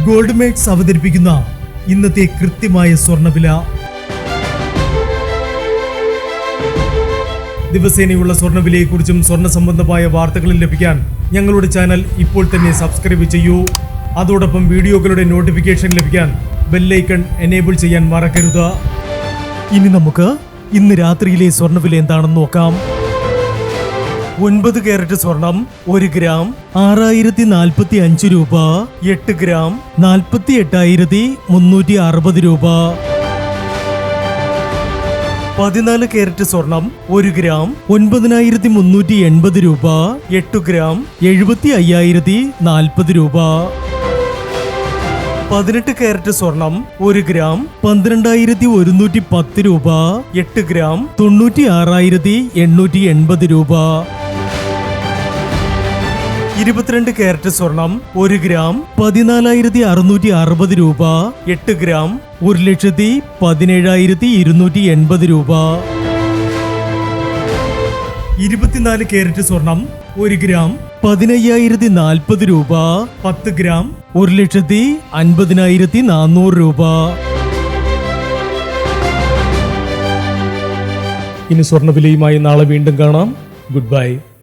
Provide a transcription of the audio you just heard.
Gold makes അവതരിപ്പിക്കുന്ന ഇന്നത്തെ കൃത്യമായ സ്വർണ്ണവില. ദിവസേനയുള്ള സ്വർണ്ണവിലയെക്കുറിച്ചും സ്വർണ്ണ സംബന്ധമായ വാർത്തകളും ലഭിക്കാൻ ഞങ്ങളുടെ ചാനൽ ഇപ്പോൾ തന്നെ സബ്സ്ക്രൈബ് ചെയ്യൂ. അതോടൊപ്പം വീഡിയോകളുടെ നോട്ടിഫിക്കേഷൻ ലഭിക്കാൻ ബെല്ലൈക്കൺ എനേബിൾ ചെയ്യാൻ മറക്കരുത്. ഇനി നമുക്ക് ഇന്ന് രാത്രിയിലെ സ്വർണ്ണവില എന്താണെന്ന് നോക്കാം. 9 കാരറ്റ് സ്വർണം 1 ഗ്രാം 6045 രൂപ. 8 ഗ്രാം 48,360 രൂപ. 14 കാരറ്റ് സ്വർണം 1 ഗ്രാം 9380 രൂപ. 8 ഗ്രാം 75,040 രൂപ. 18 കാരറ്റ് സ്വർണം 1 ഗ്രാം 12,110 രൂപ. 8 ഗ്രാം 96,880 രൂപ. 22 കാരറ്റ് സ്വർണം 1 ഗ്രാം 14,660 രൂപ. 8 ഗ്രാം 1,17,280 രൂപ. 24 കാരറ്റ് സ്വർണം 1 ഗ്രാം 15,040 രൂപ. 10 ഗ്രാം 1,50,400 രൂപ. ഇനി സ്വർണ്ണവിലയുമായി നാളെ വീണ്ടും കാണാം. Good bye.